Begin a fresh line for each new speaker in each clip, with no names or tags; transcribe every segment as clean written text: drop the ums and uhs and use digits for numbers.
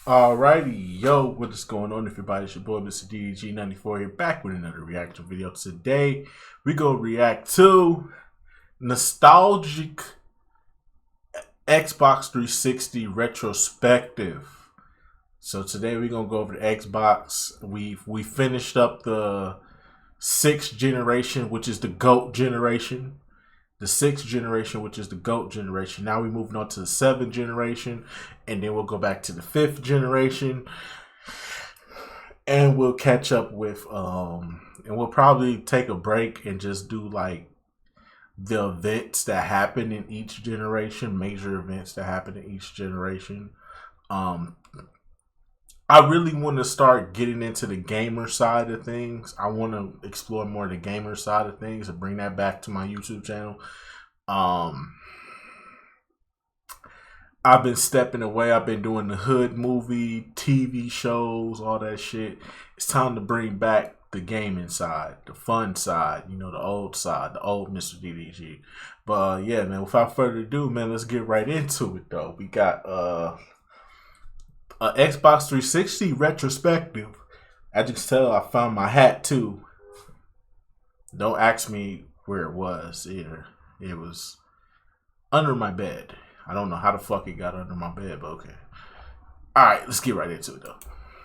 Alrighty, yo, what is going on everybody? It's your boy Mr. DDG94 here, back with another reaction video. Today, we gonna react to nostalgic Xbox 360 retrospective. So today we're gonna go over the Xbox. We finished up the sixth generation, which is the GOAT generation. The sixth generation, which is the GOAT generation. Now we're moving on to the seventh generation, and then we'll go back to the fifth generation, and we'll catch up with and we'll probably take a break and just do like the events that happen in each generation, major events that happen in each generation. Um, I really want to start getting into the gamer side of things. I want to explore more of the gamer side of things and bring that back to my YouTube channel. Um, I've been stepping away. I've been doing the hood movie, TV shows, all that shit. It's time to bring back the gaming side, the fun side, the old side, the old Mr. DDG. But yeah, man, without further ado, man, let's get right into it though. We got Xbox 360 retrospective. I just tell I found my hat too. Don't ask me where it was either. It was under my bed. I don't know how the fuck it got under my bed, but okay. Alright, let's get right into it though.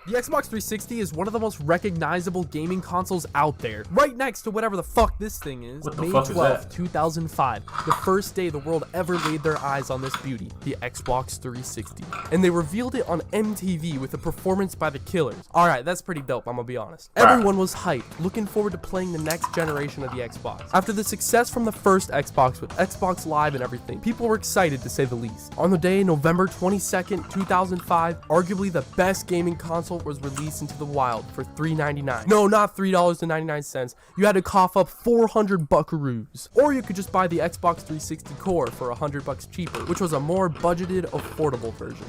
The Xbox 360 is one of the most recognizable gaming consoles out there, right next to whatever the fuck this thing is.
What the
May
fuck is
12th,
that?
2005, the first day the world ever laid their eyes on this beauty, the Xbox 360. And they revealed it on MTV with a performance by the Killers. Alright, that's pretty dope, I'm gonna be honest. Everyone was hyped, looking forward to playing the next generation of the Xbox. After the success from the first Xbox with Xbox Live and everything, people were excited to say the least. On the day, November 22nd, 2005, arguably the best gaming console was released into the wild for $3.99. No, not $3.99. You had to cough up 400 buckaroos. Or you could just buy the Xbox 360 Core for $100 cheaper, which was a more budgeted, affordable version.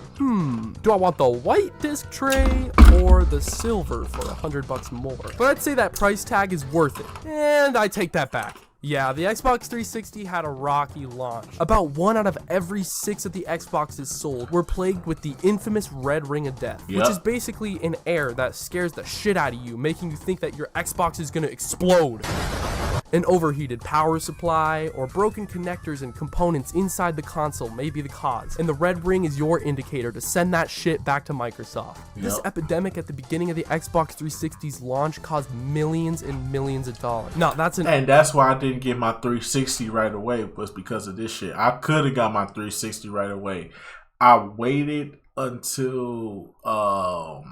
Do I want the white disc tray or the silver for $100 more? But I'd say that price tag is worth it. And I take that back. Yeah, the Xbox 360 had a rocky launch. About 1 out of every 6 of the Xboxes sold were plagued with the infamous red ring of death, which is basically an air that scares the shit out of you, making you think that your Xbox is gonna explode. An overheated power supply or broken connectors and components inside the console may be the cause, and the red ring is your indicator to send that shit back to Microsoft. This epidemic at the beginning of the Xbox 360's launch caused millions and millions of dollars. No,
and that's why I didn't get my 360 right away, was because of this shit. I could have got my 360 right away. I waited until I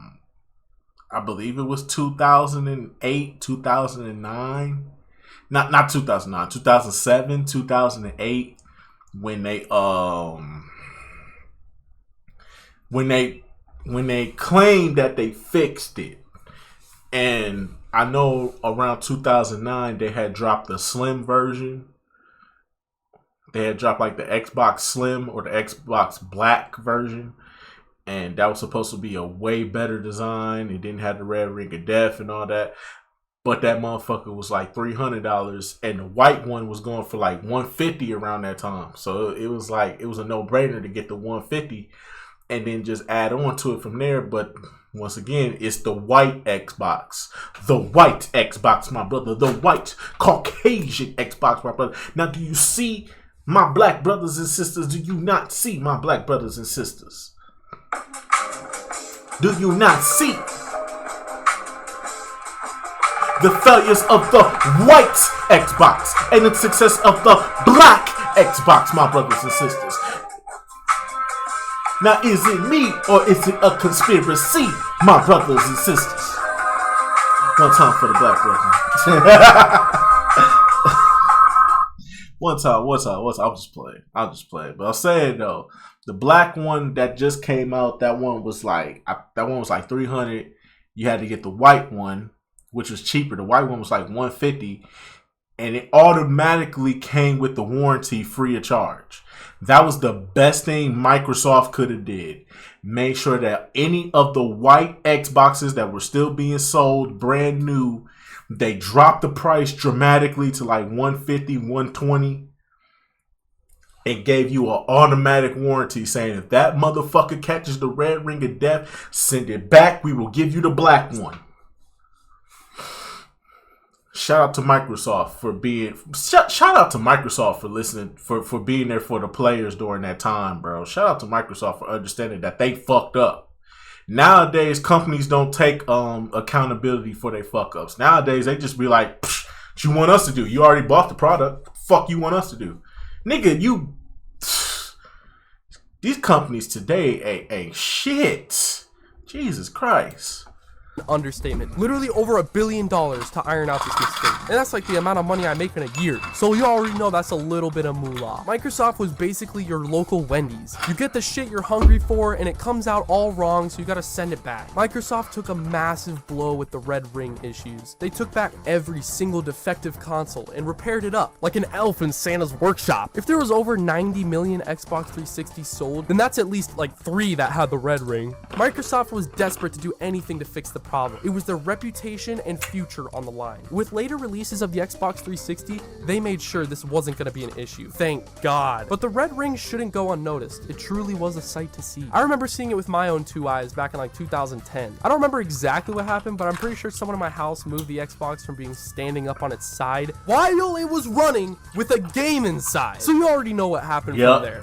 believe it was 2008, 2009. Not 2009, 2007, 2008 when they claimed that they fixed it. And I know around 2009 they had dropped the slim version. They had dropped like the Xbox Slim or the Xbox Black version. And that was supposed to be a way better design. It didn't have the red ring of death and all that. But that motherfucker was like $300, and the white one was going for like $150 around that time. So it was a no-brainer to get the $150 and then just add on to it from there. But once again, it's the white Xbox. The white Xbox, my brother. The white Caucasian Xbox, my brother. Now, do you see my black brothers and sisters? Do you not see my black brothers and sisters? Do you not see the failures of the white Xbox and the success of the black Xbox, my brothers and sisters? Now, is it me or is it a conspiracy, my brothers and sisters? One time for the black brothers. One time. I'll just play. But I'm saying though, the black one that just came out, that one was like $300. You had to get the white one, which was cheaper. The white one was like $150, and it automatically came with the warranty free of charge. That was the best thing Microsoft could have did. Made sure that any of the white Xboxes that were still being sold brand new, they dropped the price dramatically to like $150, $120. and gave you an automatic warranty saying if that motherfucker catches the red ring of death, send it back. We will give you the black one. Shout out to Microsoft for being shout out to Microsoft for listening for being there for the players during that time, bro. Shout out to Microsoft for understanding that they fucked up. Nowadays, companies don't take accountability for their fuck ups. Nowadays, they just be like, what you want us to do? You already bought the product. Fuck you want us to do? Nigga, these companies today ain't shit. Jesus Christ.
Understatement. Literally over $1 billion to iron out this mistake. And that's like the amount of money I make in a year. So you already know that's a little bit of moolah. Microsoft was basically your local Wendy's. You get the shit you're hungry for and it comes out all wrong, so you gotta send it back. Microsoft took a massive blow with the red ring issues. They took back every single defective console and repaired it up like an elf in Santa's workshop. If there was over 90 million Xbox 360 sold, then that's at least like 3 that had the red ring. Microsoft was desperate to do anything to fix the problem. It was their reputation and future on the line. With later releases of the Xbox 360, they made sure this wasn't going to be an issue. Thank God. But the red ring shouldn't go unnoticed. It truly was a sight to see. I remember seeing it with my own 2 eyes back in like 2010. I don't remember exactly what happened, but I'm pretty sure someone in my house moved the Xbox from being standing up on its side while it was running with a game inside. So you already know what happened from there.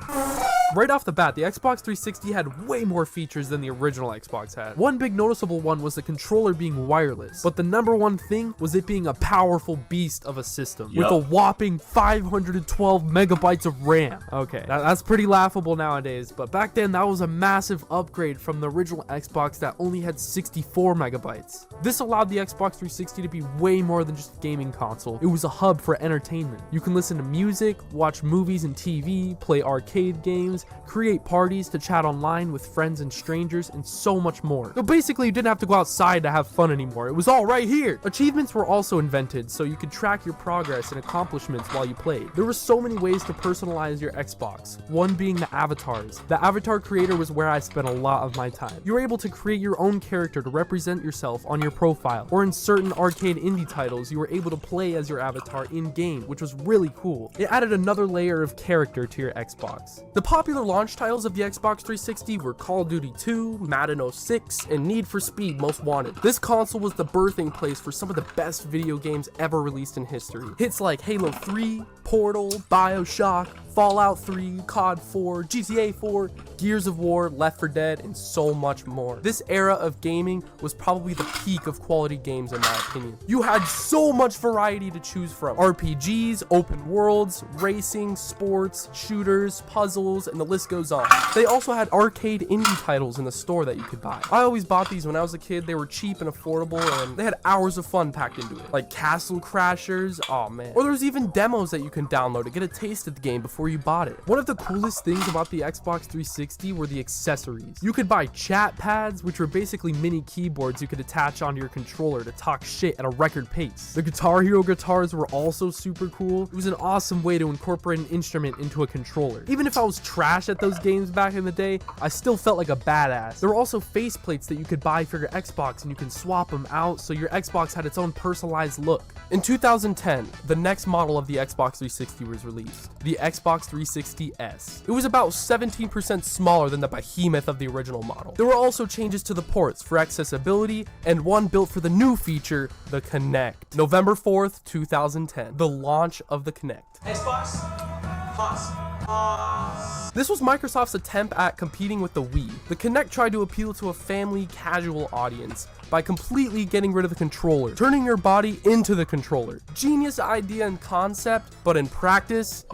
Right off the bat, the Xbox 360 had way more features than the original Xbox had. One big noticeable one was the controller being wireless, but the number one thing was it being a powerful beast of a system with a whopping 512 megabytes of RAM. Okay, that's pretty laughable nowadays, but back then that was a massive upgrade from the original Xbox that only had 64 megabytes. This allowed the Xbox 360 to be way more than just a gaming console. It was a hub for entertainment. You can listen to music, watch movies and TV, play arcade games, create parties to chat online with friends and strangers, and so much more. So basically, you didn't have to go outside to have fun anymore. It was all right here. Achievements were also invented, so you could track your progress and accomplishments while you played. There were so many ways to personalize your Xbox, one being the avatars. The avatar creator was where I spent a lot of my time. You were able to create your own character to represent yourself on your profile, or in certain arcade indie titles, you were able to play as your avatar in-game, which was really cool. It added another layer of character to your Xbox. The popular launch titles of the Xbox 360 were Call of Duty 2, Madden 06, and Need for Speed Most Wanted. This console was the birthing place for some of the best video games ever released in history. Hits like Halo 3, Portal, BioShock, Fallout 3, COD 4, GTA 4, Gears of War, Left 4 Dead, and so much more. This era of gaming was probably the peak of quality games in my opinion. You had so much variety to choose from. RPGs, open worlds, racing, sports, shooters, puzzles, and the list goes on. They also had arcade indie titles in the store that you could buy. I always bought these when I was a kid. They were cheap and affordable, and they had hours of fun packed into it. Like Castle Crashers, oh man. Or there's even demos that you can download to get a taste of the game before you bought it. One of the coolest things about the Xbox 360 were the accessories. You could buy chat pads, which were basically mini keyboards you could attach onto your controller to talk shit at a record pace. The Guitar Hero guitars were also super cool. It was an awesome way to incorporate an instrument into a controller. Even if I was trash at those games back in the day, I still felt like a badass. There were also faceplates that you could buy for your Xbox, and you can swap them out so your Xbox had its own personalized look. In 2010, the next model of the Xbox 360 was released, the Xbox 360S. It was about 17% smaller than the behemoth of the original model. There were also changes to the ports for accessibility, and one built for the new feature, the Kinect. November 4th, 2010, the launch of the Kinect.
Xbox, pause.
This was Microsoft's attempt at competing with the Wii. The Kinect tried to appeal to a family casual audience by completely getting rid of the controller, turning your body into the controller. Genius idea and concept, but in practice,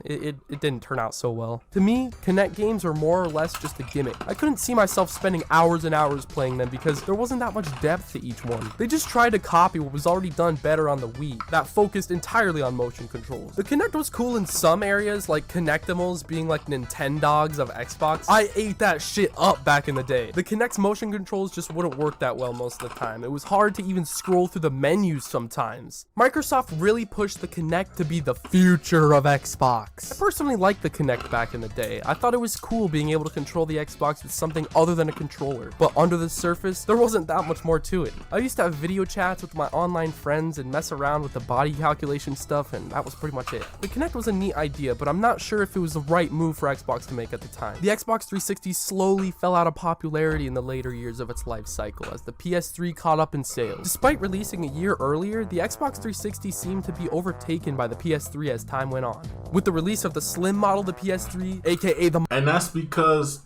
it didn't turn out so well. To me, Kinect games are more or less just a gimmick. I couldn't see myself spending hours and hours playing them because there wasn't that much depth to each one. They just tried to copy what was already done better on the Wii, that focused entirely on motion controls. The Kinect was cool in some areas, like Kinectimals being like Nintendogs of Xbox. I ate that shit up back in the day. The Kinect's motion controls just wouldn't work work that well most of the time. It was hard to even scroll through the menus sometimes. Microsoft really pushed the Kinect to be the future of Xbox. I personally liked the Kinect back in the day. I thought it was cool being able to control the Xbox with something other than a controller. But under the surface, there wasn't that much more to it. I used to have video chats with my online friends and mess around with the body calculation stuff, and that was pretty much it. The Kinect was a neat idea, but I'm not sure if it was the right move for Xbox to make at the time. The Xbox 360 slowly fell out of popularity in the later years of its life cycle as the PS3 caught up in sales. Despite releasing a year earlier, the Xbox 360 seemed to be overtaken by the PS3 as time went on. With the release of the slim model, the PS3, aka the...
And that's because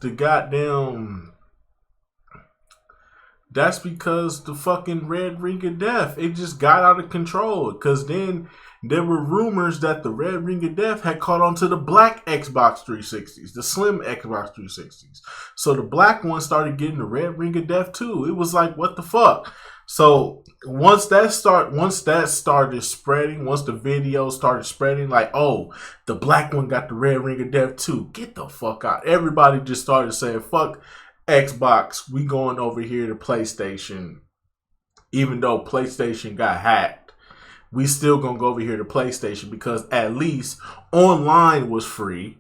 the fucking red ring of death, it just got out of control. Because then there were rumors that the red ring of death had caught on to the black Xbox 360s, the slim Xbox 360s. So the black one started getting the red ring of death too. It was like, what the fuck? So once that started spreading, once the video started spreading, like, oh, the black one got the red ring of death too. Get the fuck out. Everybody just started saying, fuck Xbox, we going over here to PlayStation. Even though PlayStation got hacked, we still gonna go over here to PlayStation because at least online was free.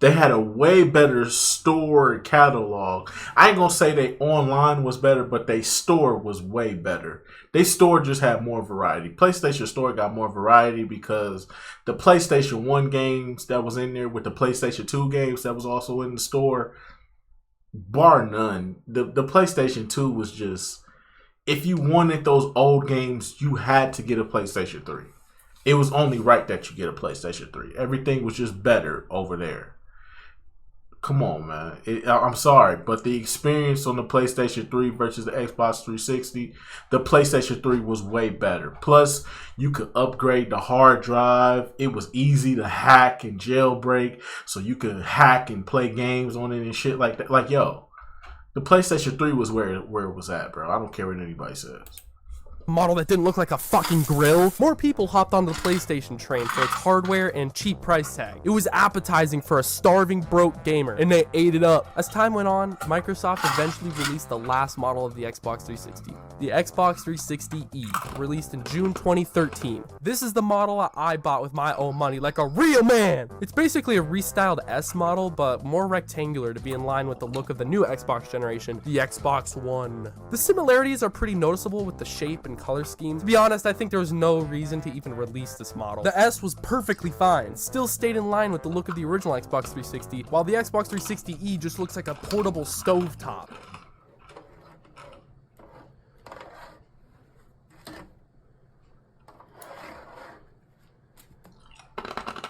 They had a way better store catalog. I ain't gonna say they online was better, but they store was way better. They store just had more variety. PlayStation Store got more variety because the PlayStation 1 games that was in there with the PlayStation 2 games that was also in the store, bar none. The PlayStation 2 was just, if you wanted those old games, you had to get a PlayStation 3. It was only right that you get a PlayStation 3. Everything was just better over there. Come on, man. I'm sorry, but the experience on the PlayStation 3 versus the Xbox 360, the PlayStation 3 was way better. Plus, you could upgrade the hard drive. It was easy to hack and jailbreak, so you could hack and play games on it and shit like that. Like, yo, the PlayStation 3 was where it was at, bro. I don't care what anybody says.
Model that didn't look like a fucking grill. More people hopped onto the PlayStation train for its hardware and cheap price tag. It was appetizing for a starving broke gamer, and they ate it up. As time went on, Microsoft eventually released the last model of the Xbox 360, the Xbox 360E, released in June 2013. This is the model I bought with my own money like a real man. It's basically a restyled S model, but more rectangular to be in line with the look of the new Xbox generation, the Xbox One. The similarities are pretty noticeable with the shape and color schemes. To be honest, I think there was no reason to even release this model. The S was perfectly fine, still stayed in line with the look of the original Xbox 360, while the Xbox 360E just looks like a portable stovetop.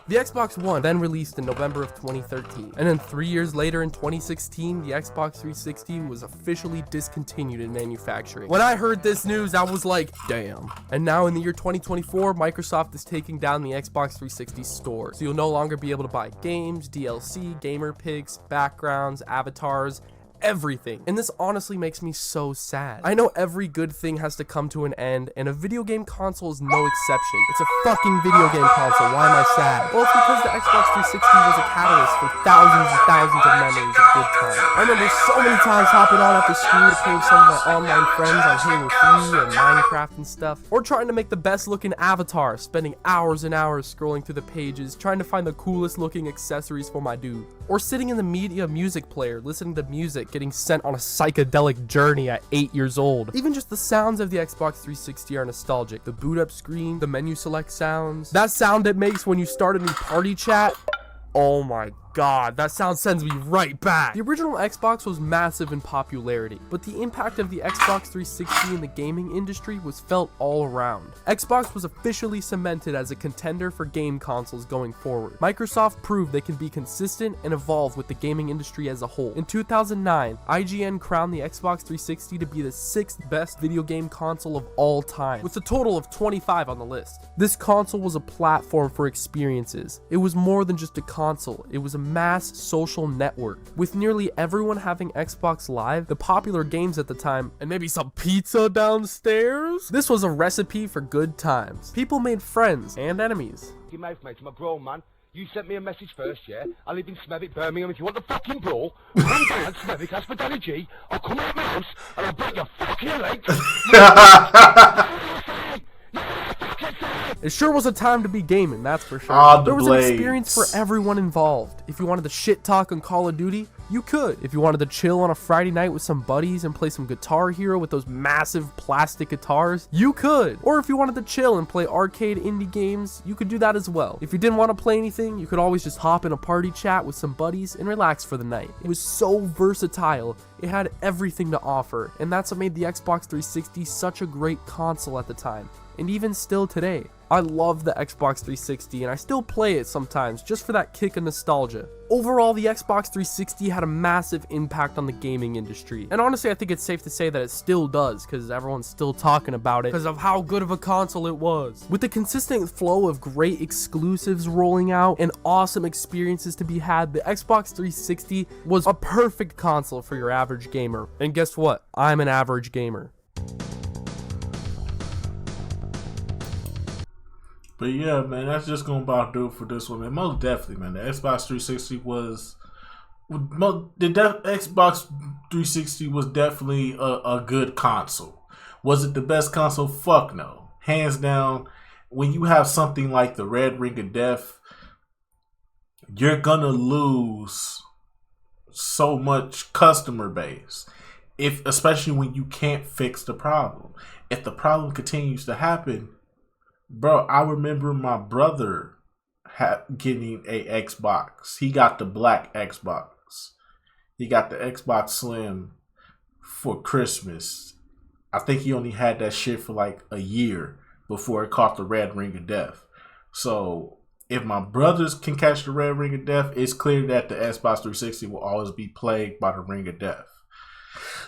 The Xbox One then released in November of 2013, and then 3 years later in 2016, the Xbox 360 was officially discontinued in manufacturing. When I heard this news, I was like, damn. And now in the year 2024, Microsoft is taking down the Xbox 360 store, so you'll no longer be able to buy games, DLC, gamer pics, backgrounds, avatars, everything. And this honestly makes me so sad. I know every good thing has to come to an end, and a video game console is no exception. It's a fucking video game console. Why am I sad? Well, it's because the Xbox 360 was a catalyst for thousands and thousands of memories of good times. I remember so many times hopping on after school to play with some of my online friends on Halo 3 and Minecraft and stuff, or trying to make the best looking avatar, spending hours and hours scrolling through the pages, trying to find the coolest looking accessories for my dude, or sitting in the media music player, listening to music, getting sent on a psychedelic journey at 8 years old. Even just the sounds of the Xbox 360 are nostalgic. The boot up screen, the menu select sounds, that sound it makes when you start a new party chat. Oh my god, that sound sends me right back. The original Xbox was massive in popularity, but the impact of the Xbox 360 in the gaming industry was felt all around. Xbox was officially cemented as a contender for game consoles going forward. Microsoft proved they can be consistent and evolve with the gaming industry as a whole. In 2009, IGN crowned the Xbox 360 to be the 6th best video game console of all time, with a total of 25 on the list. This console was a platform for experiences. It was more than just a console, it was a mass social network. With nearly everyone having Xbox Live, the popular games at the time, and maybe some pizza downstairs, this was a recipe for good times. People made friends and enemies.
your mouth, mate. I'm a grown man. You sent me a message first, yeah? I live in Smethwick, Birmingham. If you want the fucking brawl, come down Smethwick, ask for Danny G. I'll come out my house and I'll break your fucking legs.
It sure was a time to be gaming, that's for sure.
Ah, the
there was
blades.
an experience for everyone involved. If you wanted to shit talk on Call of Duty, you could. If you wanted to chill on a Friday night with some buddies and play some Guitar Hero with those massive plastic guitars, you could. Or if you wanted to chill and play arcade indie games, you could do that as well. If you didn't want to play anything, you could always just hop in a party chat with some buddies and relax for the night. It was so versatile. It had everything to offer, and that's what made the Xbox 360 such a great console at the time. And even still today. I love the Xbox 360 and I still play it sometimes just for that kick of nostalgia. Overall, the Xbox 360 had a massive impact on the gaming industry. And honestly, I think it's safe to say that it still does because everyone's still talking about it because of how good of a console it was. With the consistent flow of great exclusives rolling out and awesome experiences to be had, the Xbox 360 was a perfect console for your average gamer. And guess what? I'm an average gamer.
But yeah, man, that's just gonna about do it for this one, man. Most definitely, man. The Xbox 360 was Xbox 360 was definitely a good console. Was it the best console? Fuck no. Hands down. When you have something like the Red Ring of Death, you're gonna lose so much customer base. Especially when you can't fix the problem. If the problem continues to happen, bro, I remember my brother getting a Xbox. He got the black Xbox. He got the Xbox Slim for Christmas. I think he only had that shit for like a year before it caught the Red Ring of Death. So if my brothers can catch the Red Ring of Death, it's clear that the Xbox 360 will always be plagued by the Ring of Death.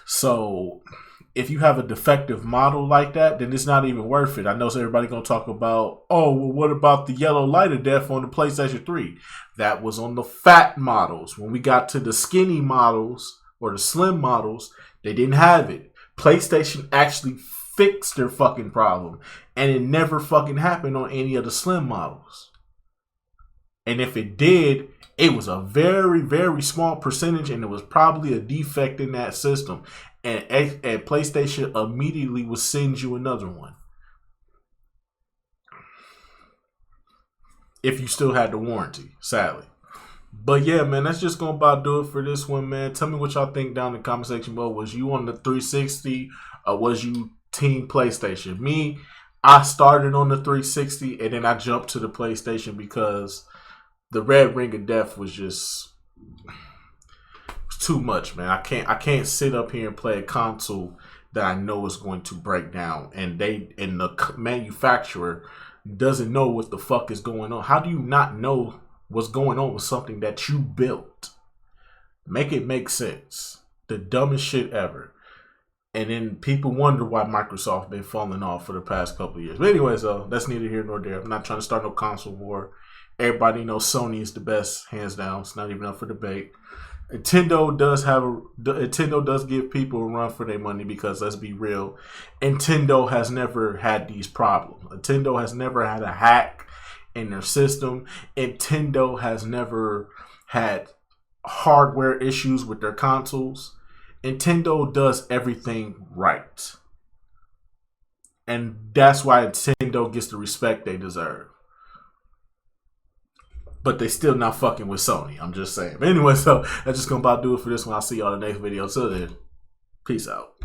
So if you have a defective model like that, then it's not even worth it. I know everybody going to talk about, oh, well, what about the yellow light of death on the PlayStation 3? That was on the fat models. When we got to the skinny models or the slim models, they didn't have it. PlayStation actually fixed their fucking problem, and it never fucking happened on any of the slim models. And if it did, it was a very, very small percentage, and it was probably a defect in that system. And PlayStation immediately will send you another one. If you still had the warranty, sadly. But yeah, man, that's just going to about do it for this one, man. Tell me what y'all think down in the comment section below. Was you on the 360 or was you team PlayStation? Me, I started on the 360 and then I jumped to the PlayStation because the Red Ring of Death was just too much, man. I can't sit up here and play a console that I know is going to break down, and the manufacturer doesn't know what the fuck is going on. How do you not know what's going on with something that you built? Make it make sense. The dumbest shit ever. And then people wonder why Microsoft been falling off for the past couple of years. But anyways, that's neither here nor there. I'm not trying to start no console war. Everybody knows Sony is the best, hands down. It's not even up for debate. Nintendo does give people a run for their money because, let's be real, Nintendo has never had these problems. Nintendo has never had a hack in their system. Nintendo has never had hardware issues with their consoles. Nintendo does everything right. And that's why Nintendo gets the respect they deserve. But they still not fucking with Sony. I'm just saying. But anyway, so that's just gonna about do it for this one. I'll see y'all in the next video. Till then, peace out.